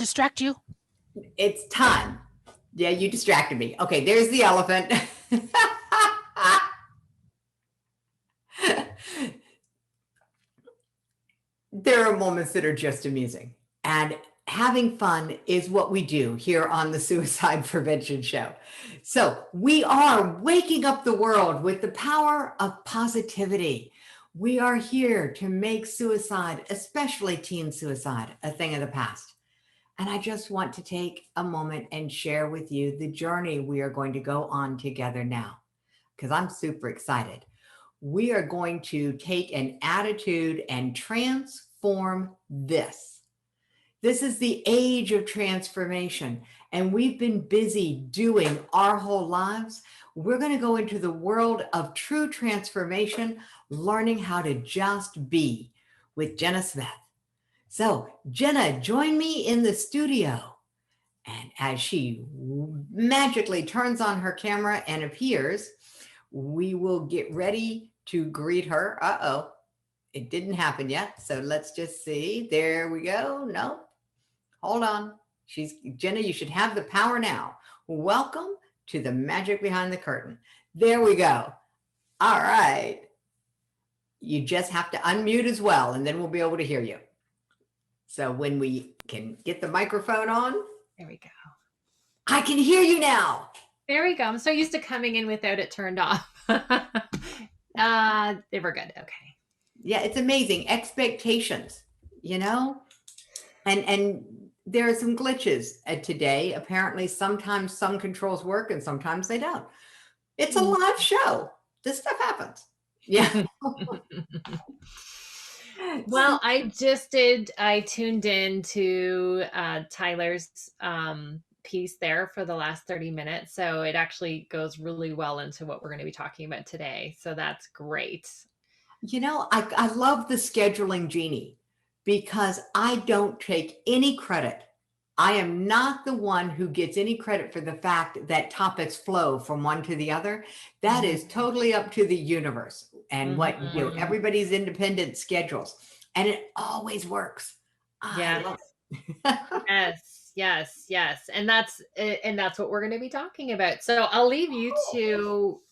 distract you? It's time. Yeah, you distracted me. Okay, there's the elephant. There are moments that are just amusing. And having fun is what we do here on the Suicide Prevention Show. So we are waking up the world with the power of positivity. We are here to make suicide, especially teen suicide, a thing of the past. And I just want to take a moment and share with you the journey we are going to go on together now, because I'm super excited. We are going to take an attitude and transform this. This is the age of transformation, and we've been busy doing our whole lives. We're going to go into the world of true transformation, learning how to just be with Jeanna Smith. So, Jeanna, join me in the studio. And as she magically turns on her camera and appears, we will get ready to greet her. Uh-oh, it didn't happen yet. So let's just see. There we go. No, hold on. Jeanna, you should have the power now. Welcome to the magic behind the curtain. There we go. All right. You just have to unmute as well, and then we'll be able to hear you. So when we can get the microphone on. There we go. I can hear you now. There we go. I'm so used to coming in without it turned off. They were good. Okay. Yeah, it's amazing. Expectations, and there are some glitches today. Apparently, sometimes some controls work and sometimes they don't. It's a live show. This stuff happens. Yeah. Well, I tuned in to Tyler's piece there for the last 30 minutes. So it actually goes really well into what we're going to be talking about today. So that's great. I love the scheduling genie because I don't take any credit. I am not the one who gets any credit for the fact that topics flow from one to the other. That is totally up to the universe and what everybody's independent schedules. And it always works. Yes. Yes. And that's what we're going to be talking about. So I'll leave you to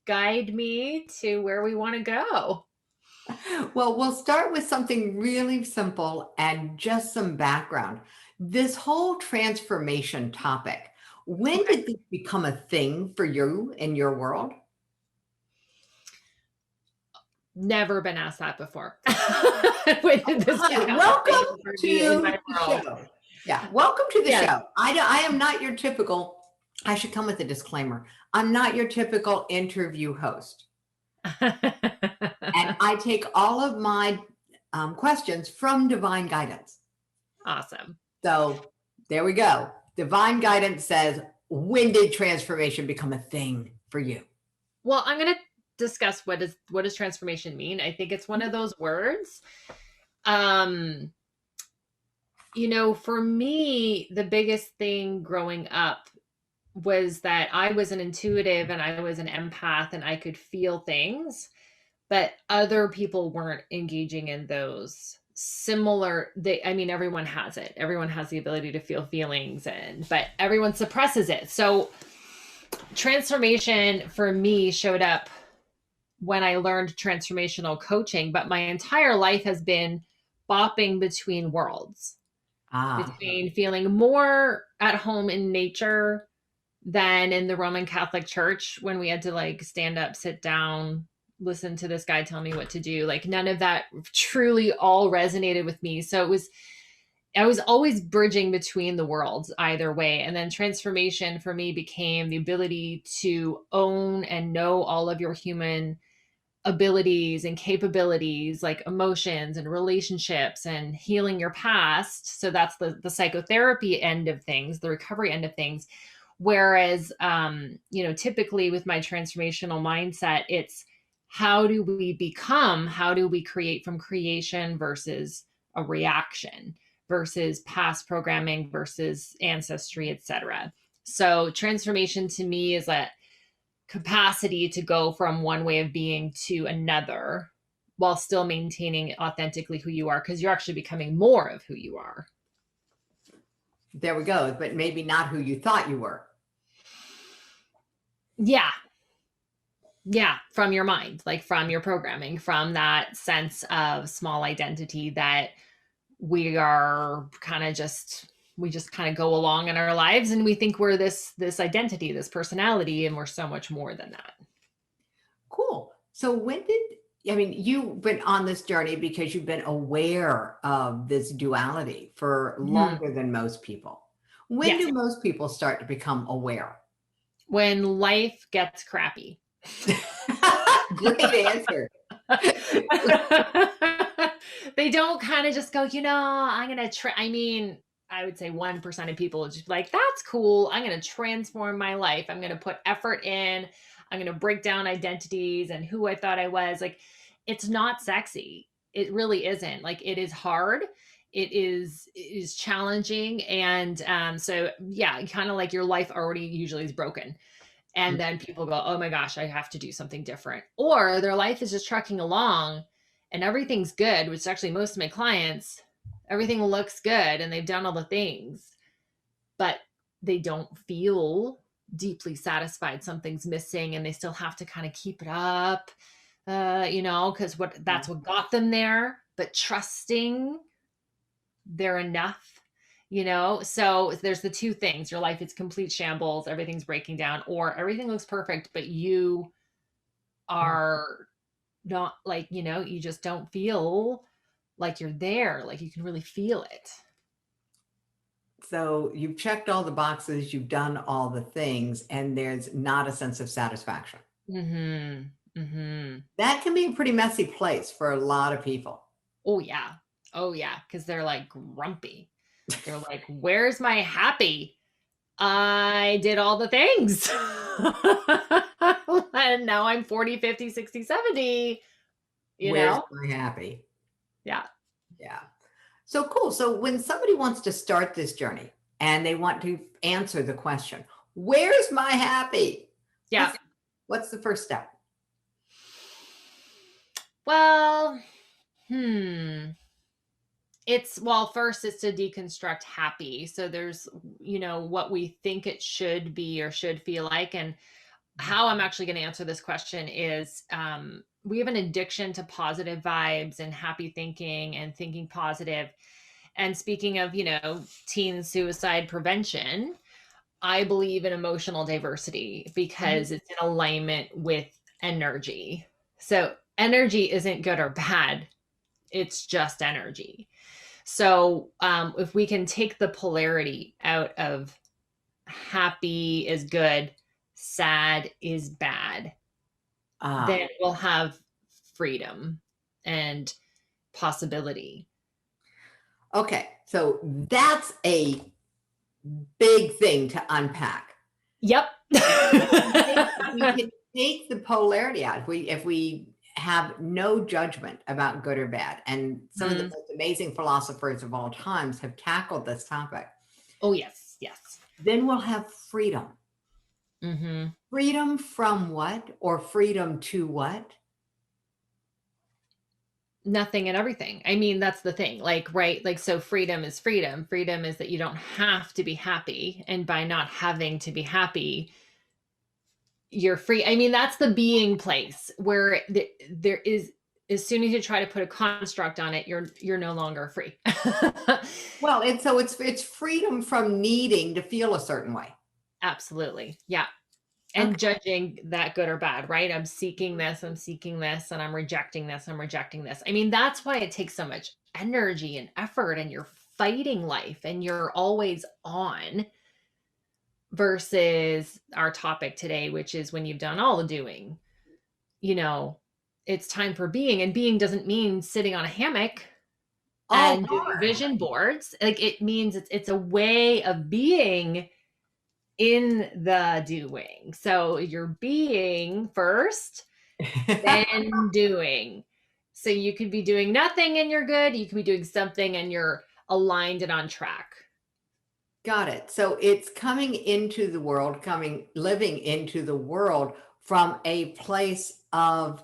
guide me to where we want to go. Well, we'll start with something really simple and just some background. This whole transformation topic, when did this become a thing for you in your world? Never been asked that before. Welcome to the show. Yeah, welcome to the show. I am not your typical, I should come with a disclaimer. I'm not your typical interview host. And I take all of my questions from Divine Guidance. Awesome. So there we go. Divine Guidance says, when did transformation become a thing for you? Well, I'm going to discuss what does transformation mean. I think it's one of those words. For me, the biggest thing growing up was that I was an intuitive and I was an empath and I could feel things, but other people weren't engaging in those similar. Everyone has it. Everyone has the ability to feel feelings, but everyone suppresses it. So transformation for me showed up when I learned transformational coaching, but my entire life has been bopping between worlds, between feeling more at home in nature than in the Roman Catholic Church when we had to stand up, sit down, listen to this guy tell me what to do. None of that truly all resonated with me. So I was always bridging between the worlds either way. And then transformation for me became the ability to own and know all of your human abilities and capabilities, like emotions and relationships and healing your past. So that's the psychotherapy end of things, the recovery end of things. Whereas, typically with my transformational mindset, it's how do we create from creation versus a reaction versus past programming versus ancestry, etc. So transformation to me is a capacity to go from one way of being to another while still maintaining authentically who you are, because you're actually becoming more of who you are. there we go, but maybe not who you thought you were. Yeah. Yeah, from your mind, like from your programming, from that sense of small identity that we are kind of just we just kind of go along in our lives and we think we're this identity, this personality, and we're so much more than that. Cool. So you've been on this journey because you've been aware of this duality for Mhm. longer than most people. When Yes. do most people start to become aware? When life gets crappy. Great answer. They don't kind of just go, I'm going to try. I mean, I would say 1% of people would just be like, that's cool. I'm going to transform my life. I'm going to put effort in. I'm going to break down identities and who I thought I was. Like, it's not sexy. It really isn't. Like, it is hard. It is challenging. And so, yeah, kind of like your life already usually is broken. And then people go, oh my gosh, I have to do something different. Or their life is just trucking along and everything's good, which actually most of my clients, everything looks good and they've done all the things, but they don't feel deeply satisfied. Something's missing and they still have to kind of keep it up, because that's what got them there. But trusting they're enough, so there's the two things: your life is complete shambles, everything's breaking down, or everything looks perfect but you are not, like, you just don't feel like you're there, like you can really feel it. So you've checked all the boxes, you've done all the things, and there's not a sense of satisfaction. Mm-hmm. Mm-hmm. That can be a pretty messy place for a lot of people. Oh yeah. Oh yeah, because they're like grumpy. They're like, where's my happy? I did all the things. And now I'm 40, 50, 60, 70. Where's my happy? Yeah. Yeah. So cool. So when somebody wants to start this journey and they want to answer the question, where's my happy? Yeah. What's the first step? Well, first it's to deconstruct happy. So there's, what we think it should be or should feel like. And how I'm actually going to answer this question is we have an addiction to positive vibes and happy thinking and thinking positive. And speaking of, teen suicide prevention, I believe in emotional diversity because it's in alignment with energy. So energy isn't good or bad. It's just energy. So if we can take the polarity out of happy is good, sad is bad, then we'll have freedom and possibility. Okay. So that's a big thing to unpack. Yep. We can take the polarity out. If we have no judgment about good or bad, and some of the most amazing philosophers of all times have tackled this topic. Oh, yes. Yes. Then we'll have freedom. Mm-hmm. Freedom from what, or freedom to what? Nothing and everything. I mean, that's the thing. Like, right? Like, so freedom is freedom. Freedom is that you don't have to be happy. And by not having to be happy, you're free. I mean, that's the being place where there is, as soon as you try to put a construct on it, you're no longer free. Well, and so it's freedom from needing to feel a certain way. Absolutely. Yeah. And judging that good or bad, right? I'm seeking this, and I'm rejecting this, I'm rejecting this. I mean, that's why it takes so much energy and effort, and you're fighting life and you're always on, versus our topic today, which is when you've done all the doing, it's time for being. And being doesn't mean sitting on a hammock and doing vision boards. Like, it means it's a way of being in the doing. So you're being first, then doing. So you could be doing nothing and you're good. You could be doing something and you're aligned and on track. Got it. So it's coming into the world, living into the world from a place of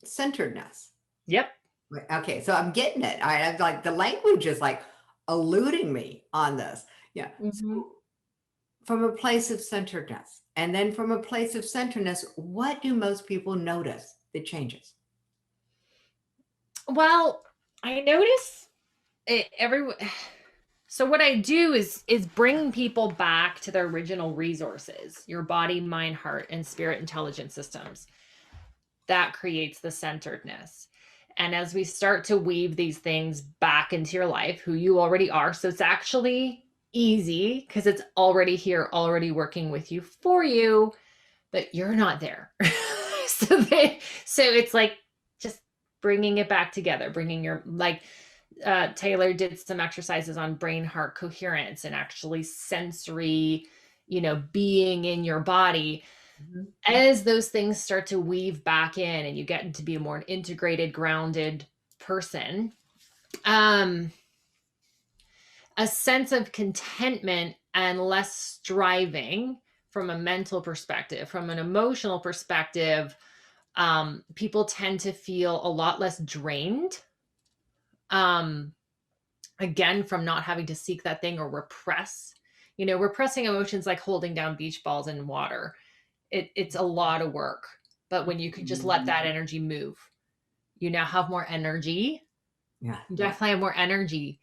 centeredness. Yep. Okay, so I'm getting it. I'm like, the language is like eluding me on this. Yeah. Mhm. So from a place of centeredness, and then from a place of centeredness, what do most people notice that changes? Well, I notice it every so what I do is bring people back to their original resources, your body, mind, heart, and spirit intelligence systems. That creates the centeredness. And as we start to weave these things back into your life, who you already are, so it's actually easy because it's already here, already working with you for you, but you're not there. So it's like just bringing it back together, bringing your, like, Taylor did some exercises on brain heart coherence and actually sensory, being in your body. Mhm. As those things start to weave back in and you get to be a more integrated, grounded person, um, a sense of contentment and less striving from a mental perspective, from an emotional perspective, people tend to feel a lot less drained. Um, again, from not having to seek that thing or repress. Repressing emotions like holding down beach balls in water. It's a lot of work. But when you can just let that energy move, you now have more energy. Yeah. You definitely have more energy.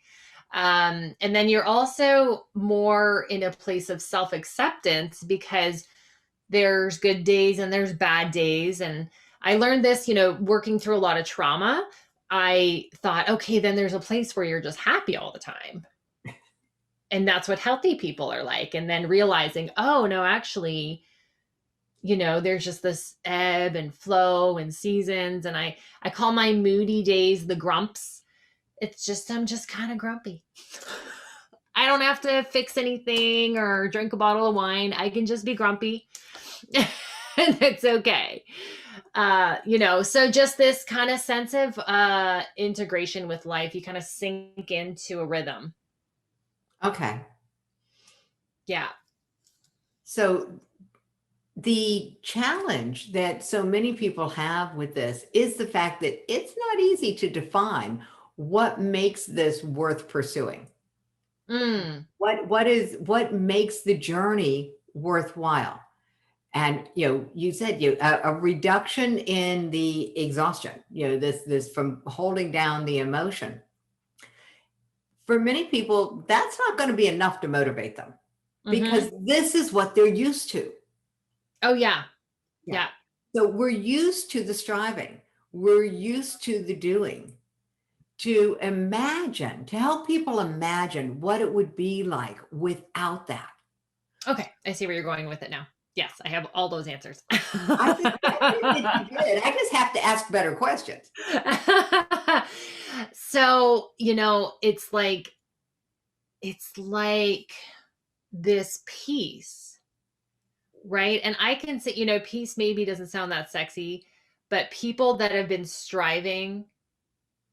And then you're also more in a place of self acceptance because there's good days and there's bad days. And I learned this, working through a lot of trauma. I thought, okay, then there's a place where you're just happy all the time. And that's what healthy people are like. And then realizing, oh, no, actually, there's just this ebb and flow and seasons. And I call my moody days the grumps. It's just, I'm just kind of grumpy. I don't have to fix anything or drink a bottle of wine. I can just be grumpy. And it's okay. So just this kind of sense of integration with life, you kind of sink into a rhythm. Okay. Yeah. So the challenge that so many people have with this is the fact that it's not easy to define what makes this worth pursuing. Mm. What makes the journey worthwhile? And you said a reduction in the exhaustion, this from holding down the emotion. For many people, that's not going to be enough to motivate them Mm-hmm. because this is what they're used to. Oh, yeah. Yeah. Yeah. So we're used to the striving, we're used to the doing, to help people imagine what it would be like without that. Okay. I see where you're going with it now. Yes, I have all those answers. I think that you did. I just have to ask better questions. So, it's like this peace, right? And I can say, peace maybe doesn't sound that sexy, but people that have been striving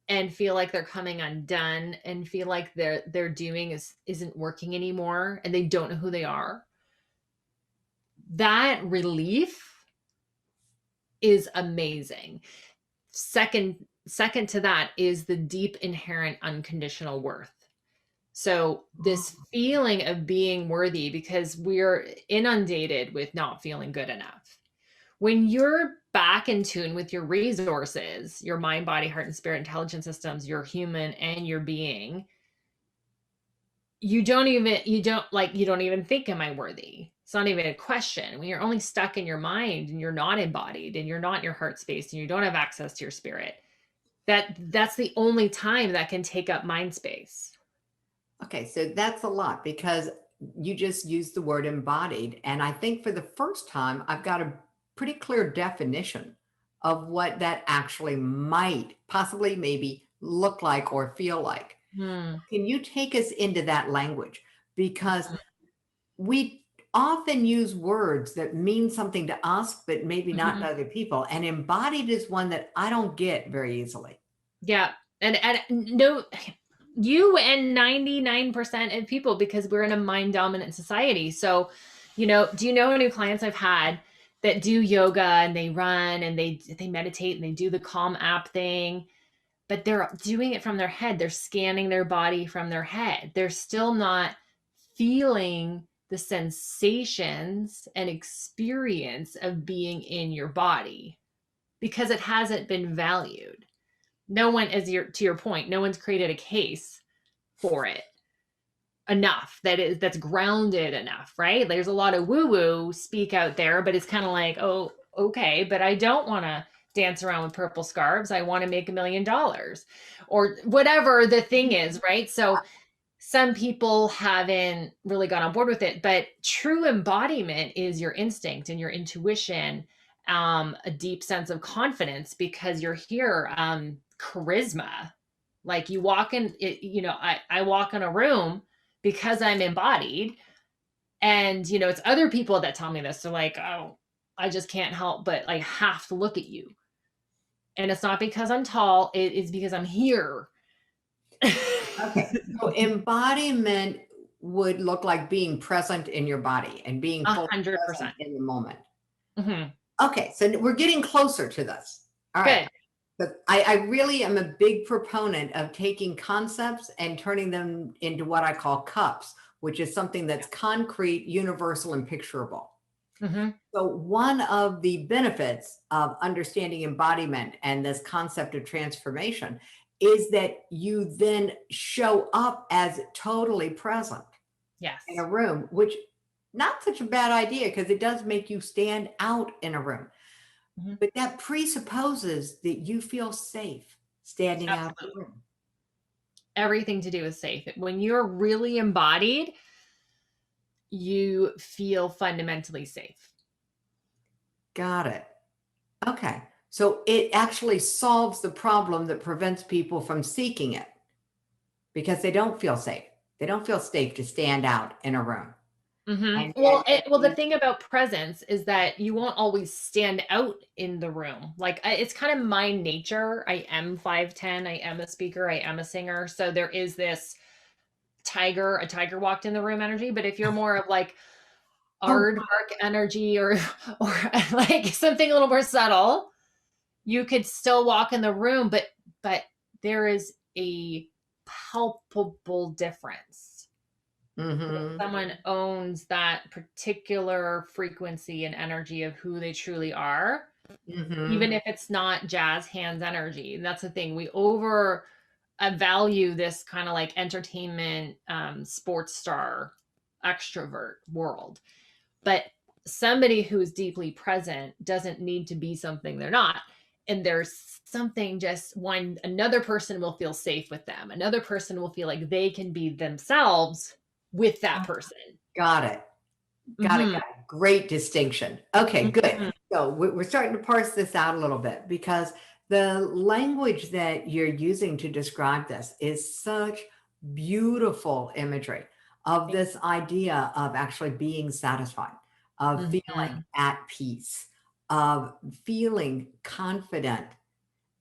and feel like they're coming undone and feel like their doing isn't working anymore and they don't know who they are, that relief is amazing. Second to that is the deep inherent unconditional worth. So this feeling of being worthy, because we're inundated with not feeling good enough. When you're back in tune with your resources, your mind, body, heart, and spirit intelligence systems, your human and your being, you don't even think, am I worthy? It's not even a question. When you're only stuck in your mind and you're not embodied and you're not in your heart space and you don't have access to your spirit, that's the only time that can take up mind space. Okay, so that's a lot because you just used the word embodied. And I think for the first time, I've got a pretty clear definition of what that actually might possibly maybe look like or feel like. Hmm. Can you take us into that language? Because we often use words that mean something to us, but maybe not Mhm. to other people. And embodied is one that I don't get very easily. Yeah. And no, you and 99% of people, because we're in a mind dominant society. So, do you know any clients I've had that do yoga and they run and they meditate and they do the calm app thing, but they're doing it from their head. They're scanning their body from their head. They're still not feeling the sensations and experience of being in your body because it hasn't been valued. No one, to your point, no one's created a case for it enough that's grounded enough, right? There's a lot of woo-woo speak out there, but it's kind of like, oh, okay, but I don't want to dance around with purple scarves. I want to make $1 million or whatever the thing is, right? So some people haven't really got on board with it, but true embodiment is your instinct and your intuition, a deep sense of confidence because you're here, charisma. Like you walk in, I walk in a room because I'm embodied. And, it's other people that tell me this. They're like, oh, I just can't help but like have to look at you. And it's not because I'm tall, it is because I'm here. Okay. So embodiment would look like being present in your body and being fully 100%. present in the moment. Mm-hmm. Okay. So we're getting closer to this. All right. Good. But I really am a big proponent of taking concepts and turning them into what I call cups, which is something that's concrete, universal, and picturable. Mm-hmm. So one of the benefits of understanding embodiment and this concept of transformation is that you then show up as totally present Yes. in a room, which not such a bad idea because it does make you stand out in a room. Mm-hmm. But that presupposes that you feel safe standing out of the room. Everything to do with safe. When you're really embodied, you feel fundamentally safe. Got it. Okay. So it actually solves the problem that prevents people from seeking it because they don't feel safe. They don't feel safe to stand out in a room. Mm-hmm. Well, the thing about presence is that you won't always stand out in the room. Like it's kind of my nature. I am 5'10". I am a speaker. I am a singer. So there is this a tiger walked in the room energy. But if you're more of like aardvark energy or like something a little more subtle, you could still walk in the room. But there is a palpable difference. Mm-hmm. Someone owns that particular frequency and energy of who they truly are, mm-hmm. even if it's not jazz hands energy. And that's the thing. We over value this kind of like entertainment, sports star, extrovert world. But somebody who is deeply present doesn't need to be something they're not. And there's something just when another person will feel safe with them. Another person will feel like they can be themselves with that person. Got it. Got it. Great distinction. Okay, good. Mm-hmm. So we're starting to parse this out a little bit because the language that you're using to describe this is such beautiful imagery of this idea of actually being satisfied, of feeling at peace, of feeling confident,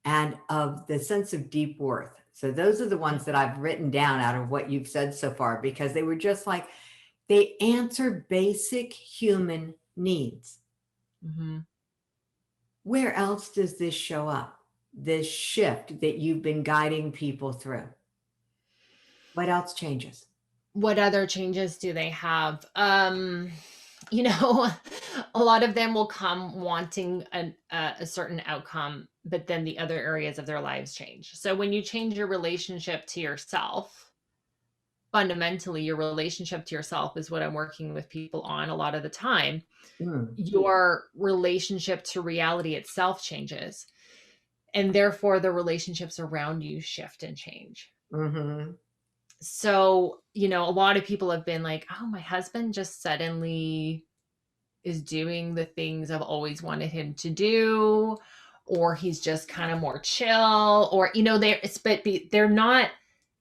and of the sense of deep worth. So those are the ones that I've written down out of what you've said so far, because they were just like, they answer basic human needs. Mm-hmm. Where else does this show up? This shift that you've been guiding people through. What else changes? What other changes do they have? A lot of them will come wanting a certain outcome, but then the other areas of their lives change. So when you change your relationship to yourself, fundamentally, your relationship to yourself is what I'm working with people on a lot of the time. Your relationship to reality itself changes. And therefore, the relationships around you shift and change. Mm-hmm. So, a lot of people have been like, oh, my husband just suddenly is doing the things I've always wanted him to do, or he's just kind of more chill, or, they're not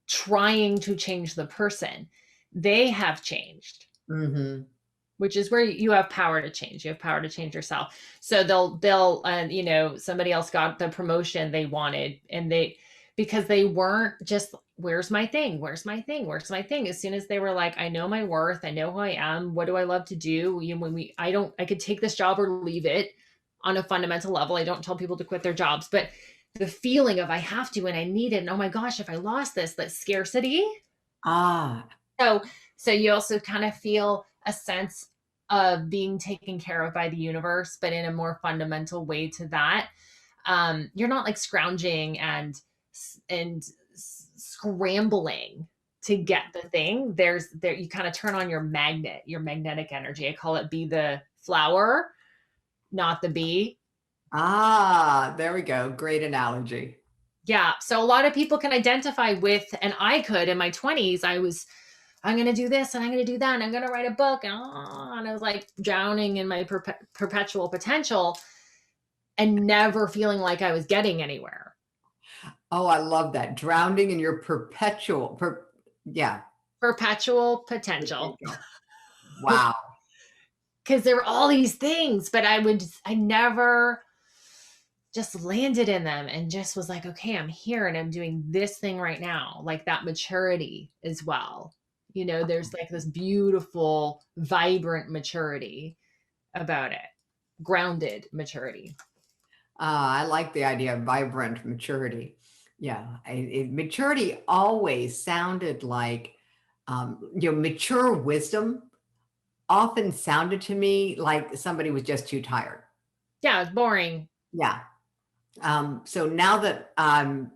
trying to change the person. They have changed, which is where you have power to change. You have power to change yourself. So they'll, somebody else got the promotion they wanted, and because they weren't just, where's my thing? Where's my thing? Where's my thing? As soon as they were like, I know my worth, I know who I am. What do I love to do? I could take this job or leave it on a fundamental level. I don't tell people to quit their jobs, but the feeling of I have to and I need it. And oh my gosh, if I lost this, that scarcity. Ah, So, so you also kind of feel a sense of being taken care of by the universe, but in a more fundamental way to that. You're not like scrounging and scrambling to get the thing. There you kind of turn on your magnetic energy. I call it be the flower, not the bee. there we go. Great analogy. Yeah. So a lot of people can identify with, and I could in my 20s, I'm going to do this and I'm going to do that and I'm going to write a book. And I was like drowning in my perpetual potential and never feeling like I was getting anywhere. Oh, I love that. Drowning in your yeah. Perpetual potential. Wow. Because there were all these things, but I never just landed in them and just was like, okay, I'm here and I'm doing this thing right now. Like that maturity as well. You know, there's like this beautiful, vibrant maturity about it, grounded maturity. I like the idea of vibrant maturity. Yeah, maturity always sounded like, mature wisdom often sounded to me like somebody was just too tired. Yeah, it's boring. Yeah. So now that I'm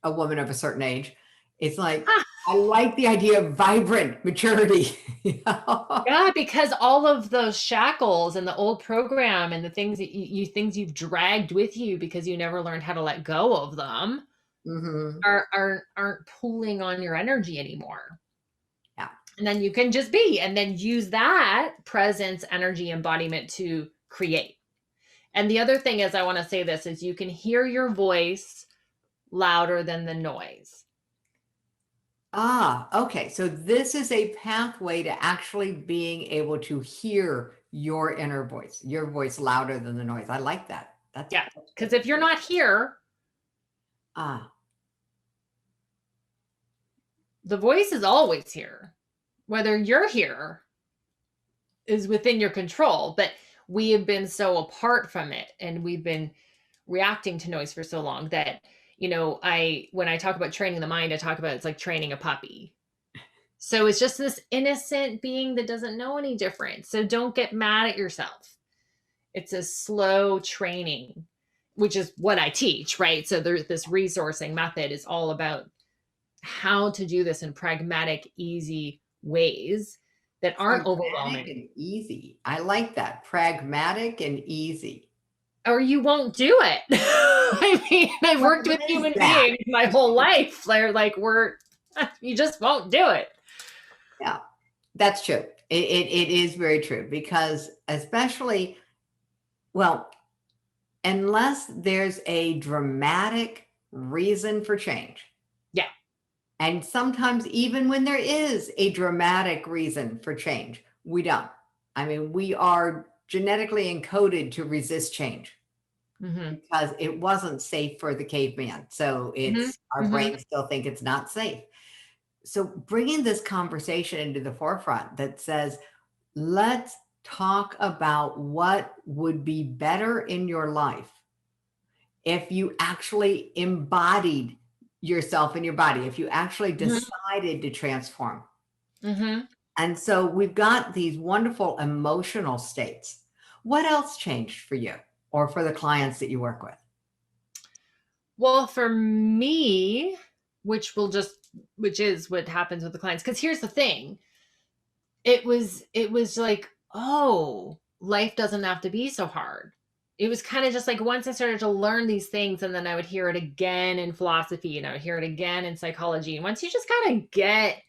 a woman of a certain age, it's like, I like the idea of vibrant maturity. Yeah, because all of those shackles and the old program and the things that things you've dragged with you because you never learned how to let go of them Mm-hmm. aren't pulling on your energy anymore. Yeah. And then you can just be and then use that presence, energy, embodiment to create. And the other thing is I want to say this is you can hear your voice louder than the noise. Okay. So this is a pathway to actually being able to hear your inner voice, your voice louder than the noise. I like that. Yeah. Because if you're not here, the voice is always here. Whether you're here is within your control, but we have been so apart from it and we've been reacting to noise for so long that, you know, when I talk about training the mind, I talk about it's like training a puppy. So it's just this innocent being that doesn't know any different. So don't get mad at yourself. It's a slow training, which is what I teach, right? So there's this resourcing method is all about how to do this in pragmatic, easy ways that aren't overwhelming and easy. I like that. Pragmatic and easy. Or you won't do it. I mean, I've worked with human beings my whole life. They're like, you just won't do it. Yeah, that's true. It is very true because especially, well, unless there's a dramatic reason for change. Yeah. And sometimes even when there is a dramatic reason for change, we don't. I mean, we are genetically encoded to resist change because it wasn't safe for the caveman. So it's our brains still think it's not safe. So bringing this conversation into the forefront that says, let's talk about what would be better in your life if you actually embodied yourself in your body, if you actually decided to transform. And so we've got these wonderful emotional states. What else changed for you or for the clients that you work with? Well, for me, which is what happens with the clients. Because here's the thing. It was like, oh, life doesn't have to be so hard. It was kind of just like once I started to learn these things, and then I would hear it again in philosophy, and I would hear it again in psychology. And once you just kind of get,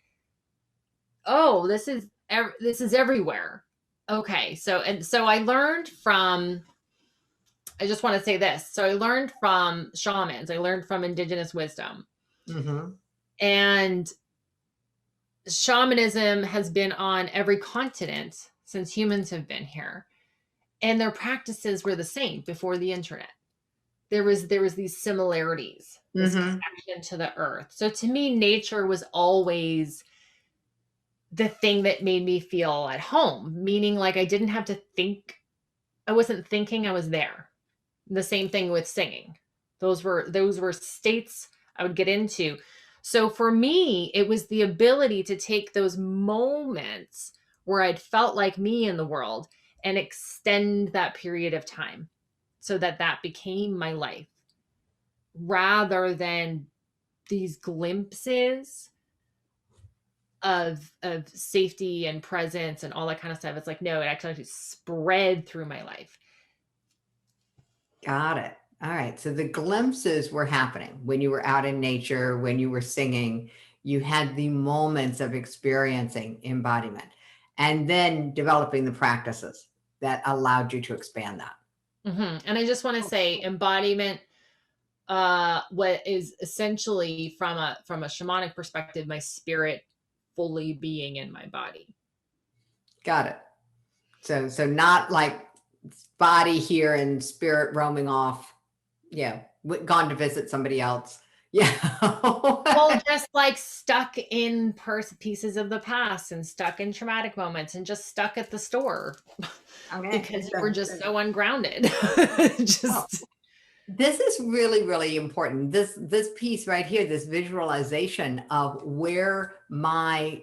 oh, this is everywhere. Okay, so I learned from. I just want to say this. So I learned from shamans. I learned from indigenous wisdom, and shamanism has been on every continent since humans have been here. And their practices were the same before the internet. There was these similarities, this connection to the earth. So to me, nature was always the thing that made me feel at home, meaning like I didn't have to think. I wasn't thinking, I was there. The same thing with singing. Those were states I would get into. So for me, it was the ability to take those moments where I'd felt like me in the world and extend that period of time so that that became my life, rather than these glimpses of safety and presence and all that kind of stuff. It's like, no, it actually spread through my life. Got it. All right. So the glimpses were happening when you were out in nature, when you were singing, you had the moments of experiencing embodiment and then developing the practices that allowed you to expand that. And I just want to say embodiment, what is essentially from a shamanic perspective, my spirit fully being in my body. Got it. So not like body here and spirit roaming off. Yeah. Gone to visit somebody else. Yeah. Well, just like stuck in pieces of the past and stuck in traumatic moments and just stuck at the store because we're just so ungrounded. Just this is really, really important. This piece right here, this visualization of where my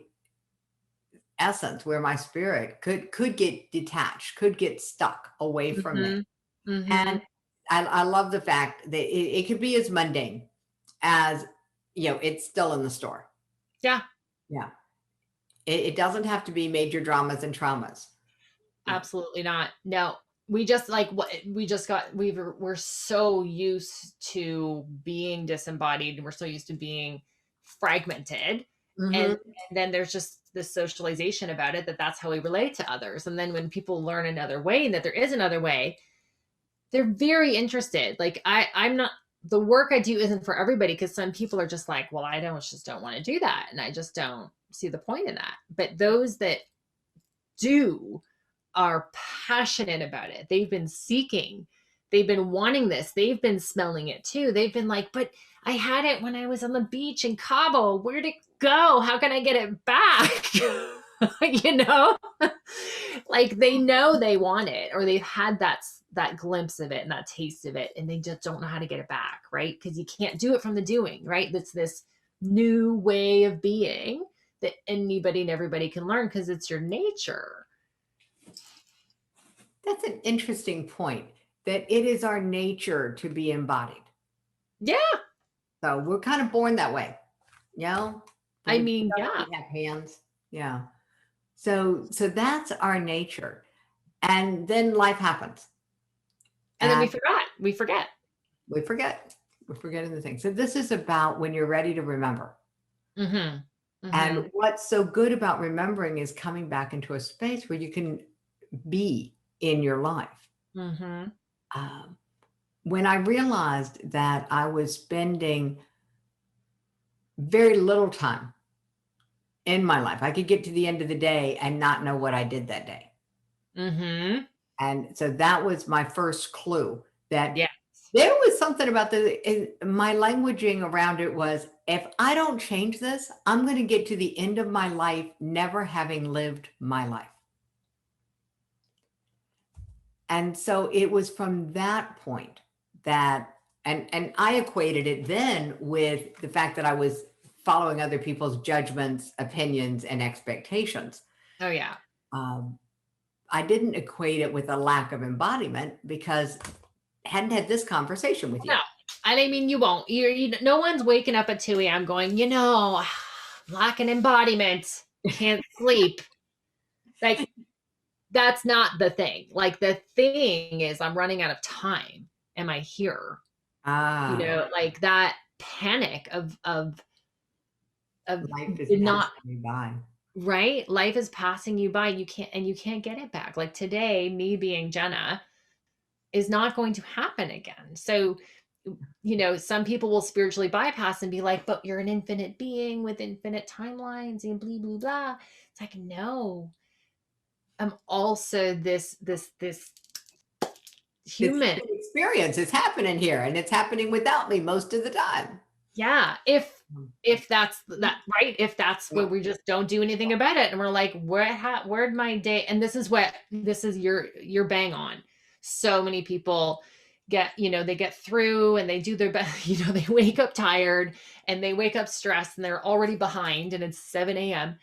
essence, where my spirit could get detached, could get stuck away from me. And I love the fact that it could be as mundane as, it's still in the store. Yeah. Yeah. It doesn't have to be major dramas and traumas. Absolutely not. No, we just like what we just got. We're so used to being disembodied, and we're so used to being fragmented. And then there's just this socialization about it, that's how we relate to others. And then when people learn another way and that there is another way, they're very interested. Like I'm not, the work I do isn't for everybody, because some people are just like, well, I just don't want to do that. And I just don't see the point in that. But those that do are passionate about it. They've been seeking, they've been wanting this, they've been smelling it too. They've been like, but I had it when I was on the beach in Cabo. Where'd it go? How can I get it back? Like they know they want it, or they've had that glimpse of it and that taste of it, and they just don't know how to get it back, right? Because you can't do it from the doing, right? That's this new way of being that anybody and everybody can learn because it's your nature. That's an interesting point, that it is our nature to be embodied. Yeah. So we're kind of born that way. I mean, yeah. We have hands. Yeah. So that's our nature. And then life happens. And then we forget. We're forgetting the thing. So this is about when you're ready to remember. And what's so good about remembering is coming back into a space where you can be in your life. When I realized that I was spending very little time in my life, I could get to the end of the day and not know what I did that day. And so that was my first clue that there was something about my languaging around it was, if I don't change this, I'm going to get to the end of my life never having lived my life. And so it was from that point that, and I equated it then with the fact that I was following other people's judgments, opinions, and expectations. Oh, yeah. I didn't equate it with a lack of embodiment because I hadn't had this conversation with you. No, and I mean, you won't. No one's waking up at 2 a.m. going, lacking embodiment, can't sleep. Like, that's not the thing. Like, the thing is, I'm running out of time. Am I here? Like that panic of life is not by. Right? Life is passing you by. You can't get it back. Like today, me being Jeanna is not going to happen again. So, some people will spiritually bypass and be like, but you're an infinite being with infinite timelines and blah, blah, blah. It's like, no, I'm also this human experience is happening here, and it's happening without me most of the time. Yeah. If that's that, right? If that's where we just don't do anything about it, and we're like, where'd my day? And this is you're bang on. So many people they get through and they do their best. They wake up tired and they wake up stressed and they're already behind and it's 7 a.m.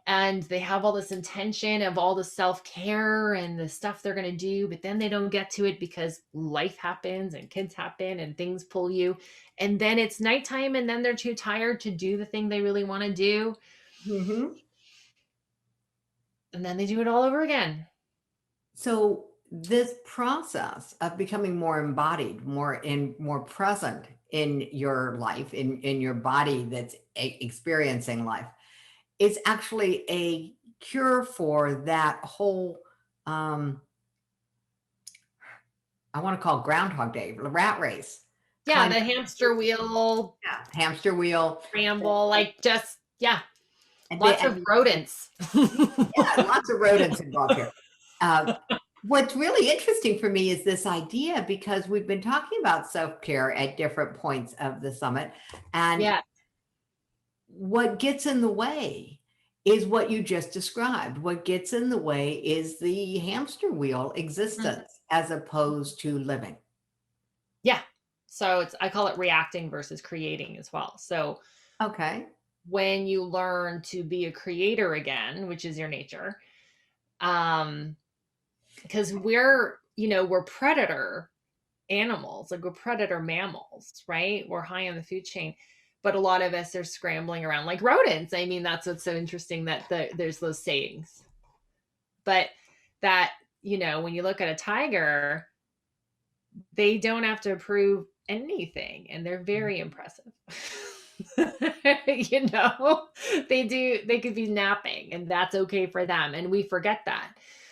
and they have all this intention of all the self-care and the stuff they're going to do, but then they don't get to it because life happens and kids happen and things pull you. And then it's nighttime and then they're too tired to do the thing they really want to do. Mm-hmm. And then they do it all over again. So this process of becoming more embodied, more present in your life, in your body that's experiencing life, is actually a cure for that whole I want to call Groundhog Day, rat race. Yeah, the hamster wheel. Yeah, hamster wheel. Ramble, like just, yeah. And Lots of rodents. Yeah, lots of rodents involved here. What's really interesting for me is this idea, because we've been talking about self-care at different points of the summit. And what gets in the way is what you just described. What gets in the way is the hamster wheel existence as opposed to living. Yeah. So I call it reacting versus creating as well. So okay, when you learn to be a creator again, which is your nature, because we're predator animals, like we're predator mammals, right? We're high on the food chain, but a lot of us are scrambling around like rodents. I mean, that's what's so interesting, that there's those sayings. But that, when you look at a tiger, they don't have to prove anything and they're very impressive. They could be napping and that's okay for them, and we forget that.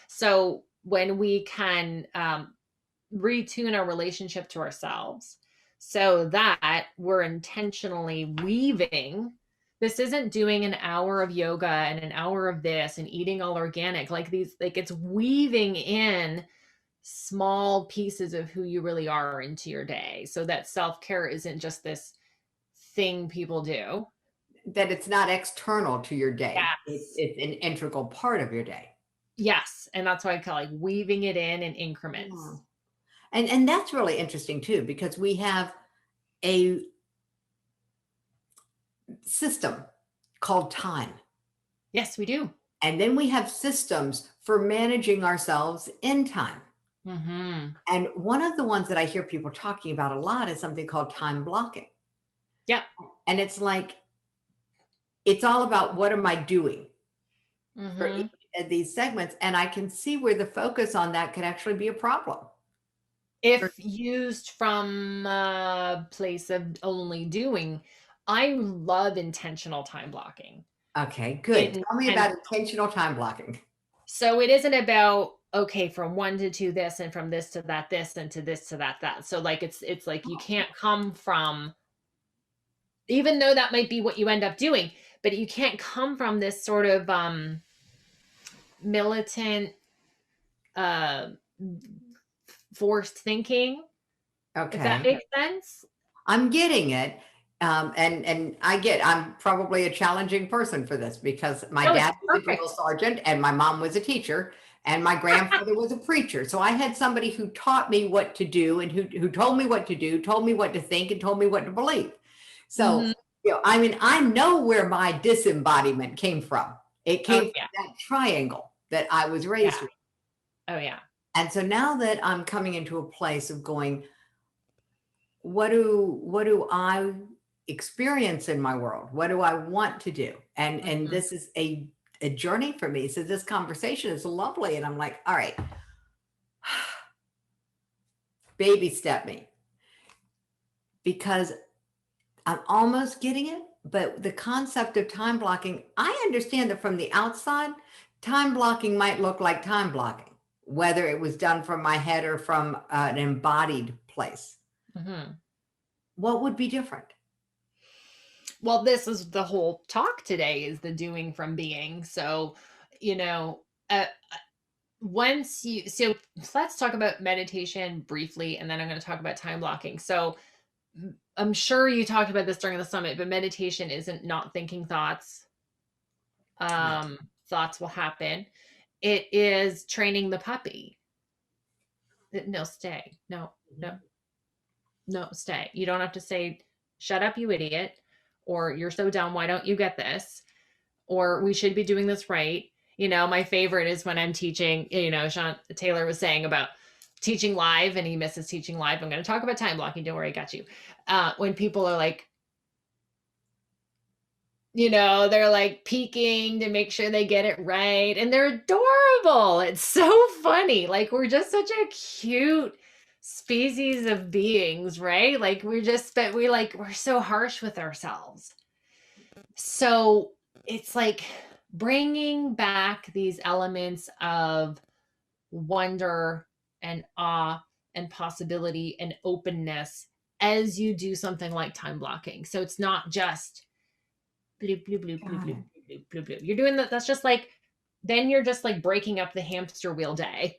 So when we can retune our relationship to ourselves so that we're intentionally weaving, this isn't doing an hour of yoga and an hour of this and eating all organic, like it's weaving in small pieces of who you really are into your day, so that self-care isn't just this thing people do, that it's not external to your day. Yes. It's an integral part of your day. Yes. And that's why I call weaving it in increments. And that's really interesting too, because we have a system called time. Yes, we do. And then we have systems for managing ourselves in time. Mm-hmm. And one of the ones that I hear people talking about a lot is something called time blocking. Yeah. And it's like, it's all about what am I doing for each of these segments. And I can see where the focus on that could actually be a problem. If used from a place of only doing. I love intentional time blocking. Okay, good. Tell me about intentional time blocking. So it isn't about, okay, from 1 to 2 this, and from this to that this, and to this to that. So like it's like you can't come from, even though that might be what you end up doing, but you can't come from this sort of militant forced thinking. Okay. If that makes sense. I'm getting it. And I'm probably a challenging person for this, because my dad was a drill sergeant and my mom was a teacher and my grandfather was a preacher. So I had somebody who taught me what to do and who told me what to do, told me what to think, and told me what to believe. So, I mean, I know where my disembodiment came from. It came from that triangle that I was raised with. Oh, yeah. And so now that I'm coming into a place of going, what do I experience in my world? What do I want to do? And this is a journey for me. So this conversation is lovely. And I'm like, all right, baby step me, because I'm almost getting it. But the concept of time blocking, I understand that from the outside, time blocking might look like time blocking, whether it was done from my head or from an embodied place. What would be different? Well, this is the whole talk today, is the doing from being. So, so let's talk about meditation briefly, and then I'm going to talk about time blocking. So I'm sure you talked about this during the summit, but meditation isn't not thinking thoughts. Thoughts will happen. It is training the puppy. No, stay. No. No, stay. You don't have to say, shut up, you idiot, or you're so dumb, why don't you get this? Or we should be doing this right. My favorite is when I'm teaching, Sean Taylor was saying about teaching live and he misses teaching live. I'm going to talk about time blocking. Don't worry, I got you. When people are like, they're like peeking to make sure they get it right. And they're adorable. It's so funny. Like, we're just such a cute species of beings, right? Like, we're so harsh with ourselves. So it's like bringing back these elements of wonder and awe and possibility and openness as you do something like time blocking. So it's not just bloop, bloop, bloop, bloop, bloop, bloop, bloop, bloop. You're doing that. That's just like, then you're just like breaking up the hamster wheel day.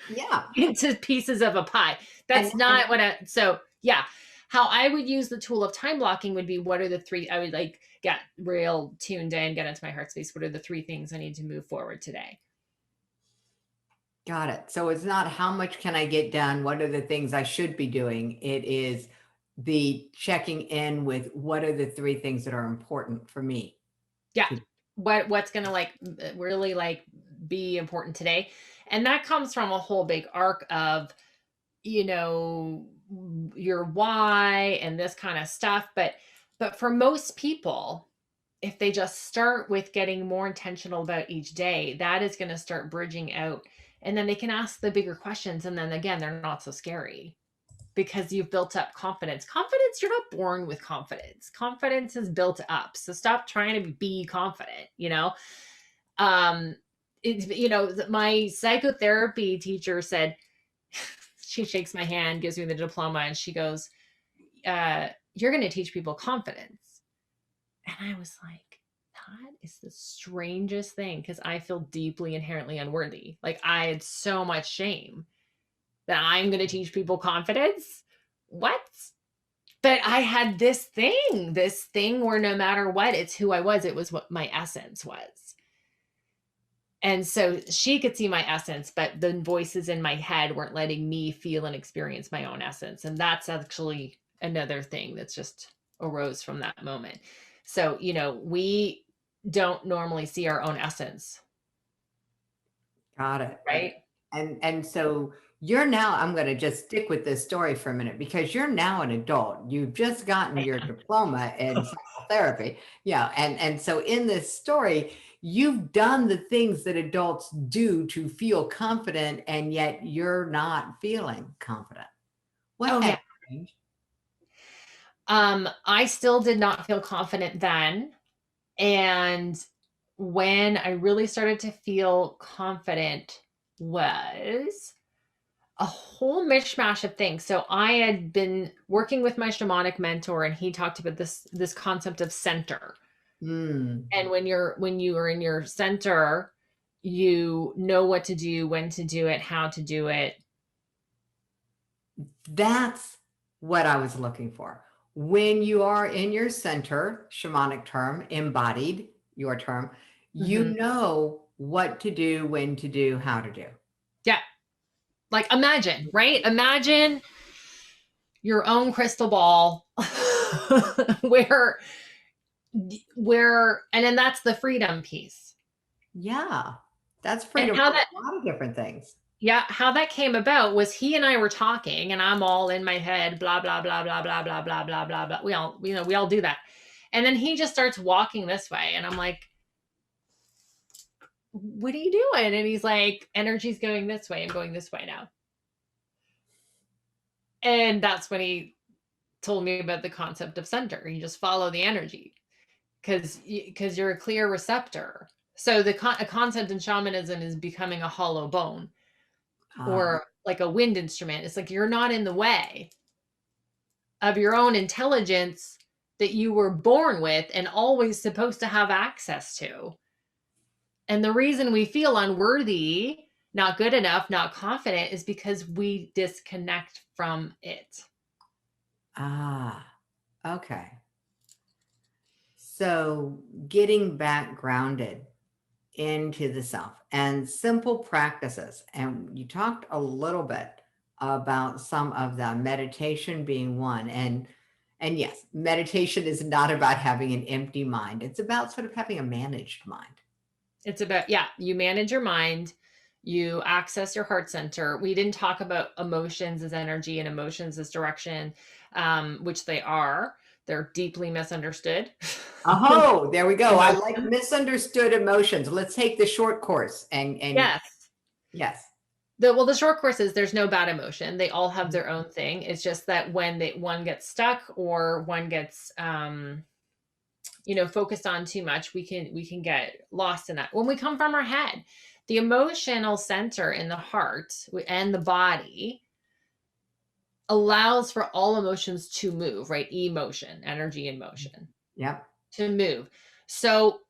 Yeah. Into pieces of a pie. That's not what so yeah. How I would use the tool of time blocking would be, what are the three, I would like get real tuned in, get into my heart space. What are the three things I need to move forward today? Got it. So it's not how much can I get done? What are the things I should be doing? It is the checking in with what are the three things that are important for me. Yeah. What's going to like really like be important today? And that comes from a whole big arc of, your why and this kind of stuff. But for most people, if they just start with getting more intentional about each day, that is going to start bridging out. And then they can ask the bigger questions. And then again, they're not so scary because you've built up confidence. Confidence, you're not born with confidence. Confidence is built up. So stop trying to be confident, my psychotherapy teacher said, she shakes my hand, gives me the diploma, and she goes, you're going to teach people confidence. And I was like, that is the strangest thing, because I feel deeply inherently unworthy. Like, I had so much shame that I'm going to teach people confidence. What? But I had this thing where no matter what, it's who I was. It was what my essence was. And so she could see my essence, but the voices in my head weren't letting me feel and experience my own essence. And that's actually another thing that's just arose from that moment. So, we don't normally see our own essence. Got it. Right. And so you're now, I'm going to just stick with this story for a minute, because you're now an adult. You've just gotten your diploma in psychotherapy. Yeah. And so in this story, you've done the things that adults do to feel confident, and yet you're not feeling confident. What has changed? I still did not feel confident then. And when I really started to feel confident was a whole mishmash of things. So I had been working with my shamanic mentor, and he talked about this concept of center. And when you are in your center, you know what to do, when to do it, how to do it. That's what I was looking for. When you are in your center, shamanic term, embodied, your term, you know what to do, when to do, how to do. Yeah. Like, imagine, right? Imagine your own crystal ball where, and then that's the freedom piece. Yeah. That's freedom for a lot of different things. Yeah. How that came about was he and I were talking, and I'm all in my head, blah, blah, blah, blah, blah, blah, blah, blah, blah, blah. We all do that. And then he just starts walking this way, and I'm like, what are you doing? And he's like, energy's going this way. I'm going this way now. And that's when he told me about the concept of center. You just follow the energy because you're a clear receptor. So a concept in shamanism is becoming a hollow bone or like a wind instrument. It's like you're not in the way of your own intelligence that you were born with and always supposed to have access to. And the reason we feel unworthy, not good enough, not confident, is because we disconnect from it. Okay. So getting back grounded into the self and simple practices. And you talked a little bit about some of them, meditation being one. And yes, meditation is not about having an empty mind. It's about sort of having a managed mind. It's about, yeah, you manage your mind, you access your heart center. We didn't talk about emotions as energy and emotions as direction, which they are. They're deeply misunderstood. Oh, there we go. I like misunderstood emotions. Let's take the short course and Yes. yes. The short course is there's no bad emotion. They all have their own thing. It's just that when one gets stuck or one gets focused on too much, we can get lost in that. When we come from our head, the emotional center in the heart and the body allows for all emotions to move, right? Emotion, energy in motion. Yep. To move. So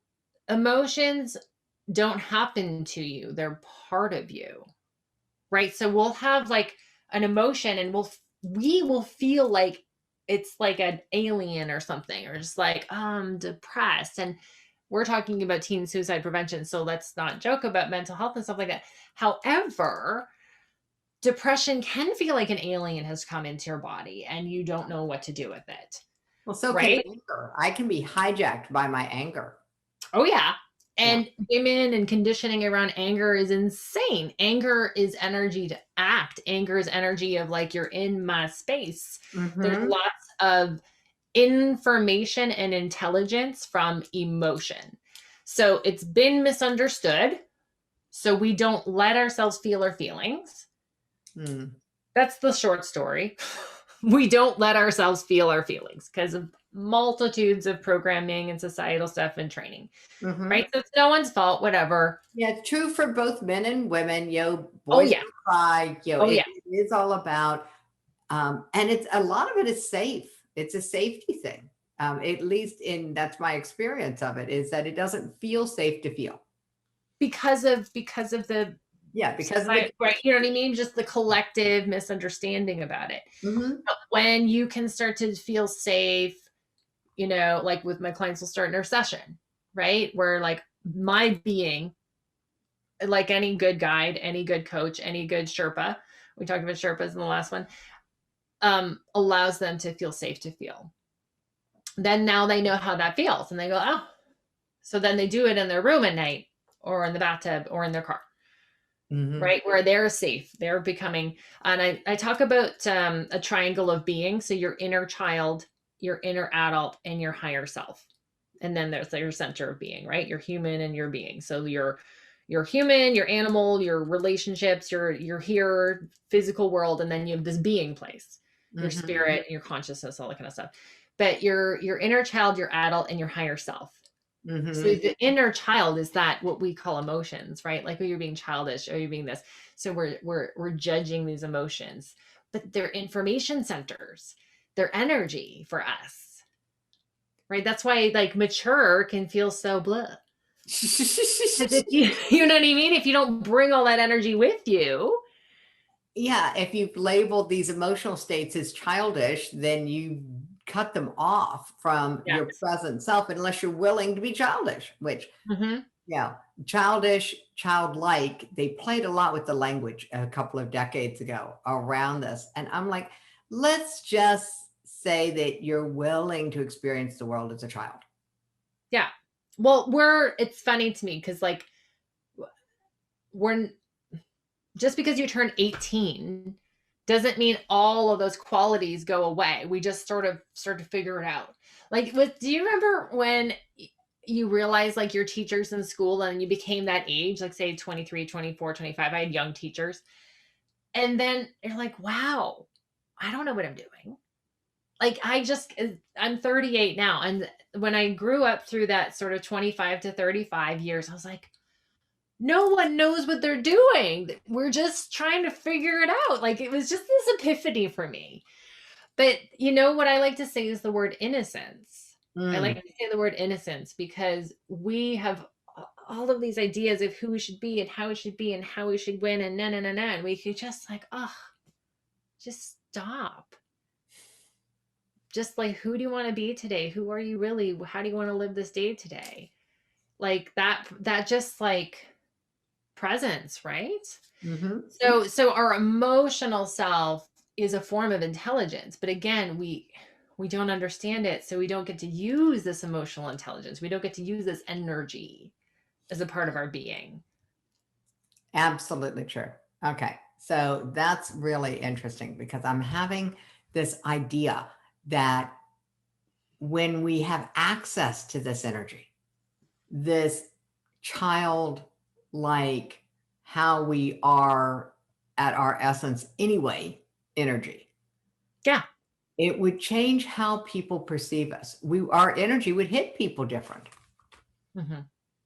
emotions don't happen to you. They're part of you. Right? So we'll have like an emotion and we will feel like it's like an alien or something, or just like, I'm depressed. And we're talking about teen suicide prevention, so let's not joke about mental health and stuff like that. However, depression can feel like an alien has come into your body and you don't know what to do with it. Well, so can Right? anger. I can be hijacked by my anger. Oh yeah. Yeah. And women and conditioning around anger is insane. Anger is energy to act. Anger is energy of like, you're in my space. There's Mm-hmm. lots of information and intelligence from emotion. So it's been misunderstood. So we don't let ourselves feel our feelings. Mm. That's the short story. We don't let ourselves feel our feelings because of multitudes of programming and societal stuff and training. Mm-hmm. Right? So it's no one's fault, whatever. Yeah, it's true for both men and women. Oh Boys yeah. don't cry. Oh yeah. It is all about, and it's a lot of it is safe. It's a safety thing. At least that's my experience of it, is that it doesn't feel safe to feel. Because of the Yeah, because of the right, you know what I mean? Just the collective misunderstanding about it. mm-hmm. But when you can start to feel safe, like with my clients will start in their session, right? Where like my being, like any good guide, any good coach, any good Sherpa, we talked about Sherpas in the last one, allows them to feel safe to feel. Then now they know how that feels and they go, oh, so then they do it in their room at night or in the bathtub or in their car. Mm-hmm. Right, where they're safe, they're becoming, and I talk about a triangle of being. So your inner child, your inner adult, and your higher self, and then there's your center of being, right? Your human and your being. So your human, your animal, your relationships, your here physical world, and then you have this being place, your Mm-hmm. spirit, your consciousness, all that kind of stuff. But your inner child, your adult, and your higher self. So Mm-hmm. the inner child is that what we call emotions, right? Like, oh, you're being childish, or you're being this. So we're judging these emotions, but they're information centers. They're energy for us, right? That's why like mature can feel so blah. If you know what I mean? If you don't bring all that energy with you, Yeah, if you've labeled these emotional states as childish, then you cut them off from yeah. your present self unless you're willing to be childish, which, Mm-hmm. yeah, childish, childlike, they played a lot with the language a couple of decades ago around this. And I'm like, let's just say that you're willing to experience the world as a child. Yeah. Well, it's funny to me because like we're just because you turn 18 doesn't mean all of those qualities go away. We just sort of start to figure it out. Like, do you remember when you realized like your teachers in school and you became that age, like say 23, 24, 25? I had young teachers. And then you're like, wow, I don't know what I'm doing. Like, I'm 38 now. And when I grew up through that sort of 25 to 35 years, I was like, no one knows what they're doing. We're just trying to figure it out. Like, it was just this epiphany for me. But what I like to say is the word innocence. I like Mm. to say the word innocence because we have all of these ideas of who we should be and how we should be and how we should win and na. And we could just like, oh, just stop. Just like, who do you want to be today? Who are you really? How do you want to live this day today? Like that just like presence, right? Mm-hmm. So our emotional self is a form of intelligence, but again, we don't understand it, so we don't get to use this emotional intelligence. We don't get to use this energy as a part of our being. Absolutely true. Okay. So that's really interesting because I'm having this idea that when we have access to this energy, this childlike, how we are at our essence anyway, energy, Yeah. it would change how people perceive us. Our energy would hit people different. Mm-hmm.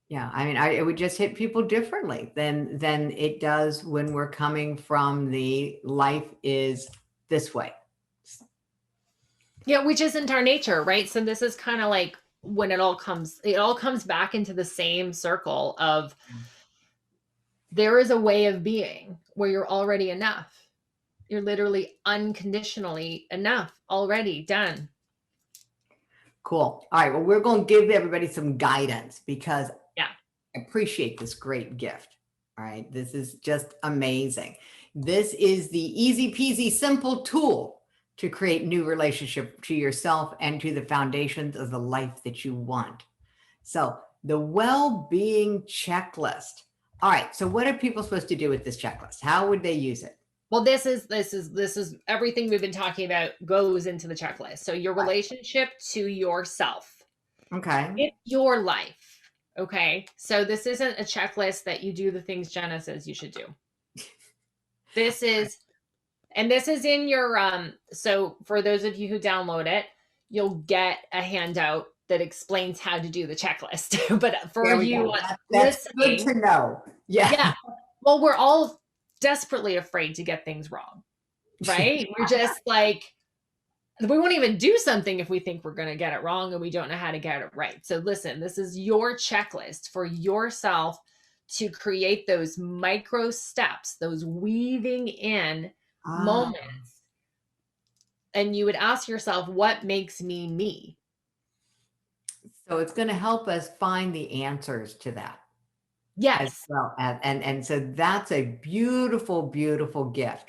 Yeah, I mean, it would just hit people differently than it does when we're coming from the life is this way. Yeah, which isn't our nature, right? So this is kind of like when it all comes back into the same circle of there is a way of being where you're already enough. You're literally unconditionally enough, already done. Cool. All right. Well, we're going to give everybody some guidance because Yeah. I appreciate this great gift. All right. This is just amazing. This is the easy peasy simple tool to create new relationship to yourself and to the foundations of the life that you want. So the well-being checklist. All right. So what are people supposed to do with this checklist? How would they use it? Well, this is everything we've been talking about goes into the checklist. So your Right. relationship to yourself. Okay. It's your life. Okay. So this isn't a checklist that you do the things Jeanna says you should do. This is this is in your so for those of you who download it, you'll get a handout that explains how to do the checklist. But for There we you go. That's good listening, to know. Yeah. yeah. Well, we're all desperately afraid to get things wrong, right? We're just like we won't even do something if we think we're going to get it wrong and we don't know how to get it right. So listen, this is your checklist for yourself to create those micro steps, those weaving in Ah, moments. And you would ask yourself, what makes me me? so it's going to help us find the answers to that as Yes. well. And so that's a beautiful, beautiful gift.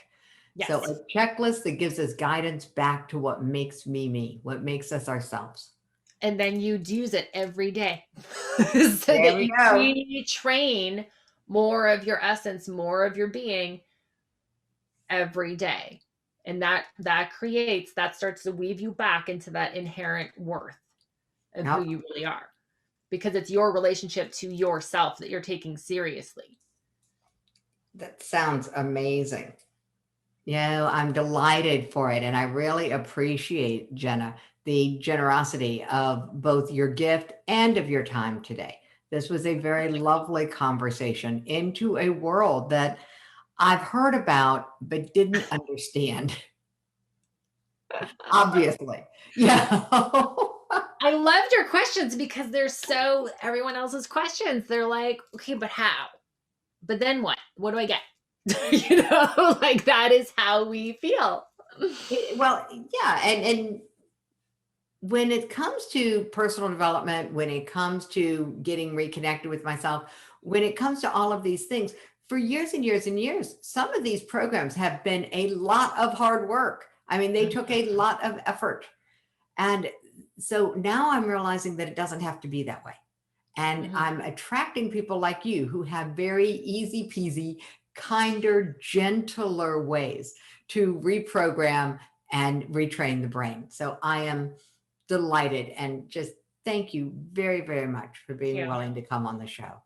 So Yes. a checklist that gives us guidance back to what makes me, what makes us ourselves. And then you'd use it every day so There that we you go. retrain more of your essence, more of your being every day. And that starts to weave you back into that inherent worth of who Yep. you really are, because it's your relationship to yourself that you're taking seriously. That sounds amazing. Yeah, I'm delighted for it. And I really appreciate, Jenna, the generosity of both your gift and of your time today. This was a very lovely conversation into a world that I've heard about but didn't understand, obviously. Yeah. I loved your questions because they're so everyone else's questions. They're like, okay, but how? But then what? What do I get? Like that is how we feel. Well, yeah. And when it comes to personal development, when it comes to getting reconnected with myself, when it comes to all of these things, for years and years and years, some of these programs have been a lot of hard work. I mean, they took a lot of effort. And so now I'm realizing that it doesn't have to be that way. And Mhm. I'm attracting people like you who have very easy peasy, kinder, gentler ways to reprogram and retrain the brain. So I am delighted and just thank you very, very much for Thank being you. willing to come on the show.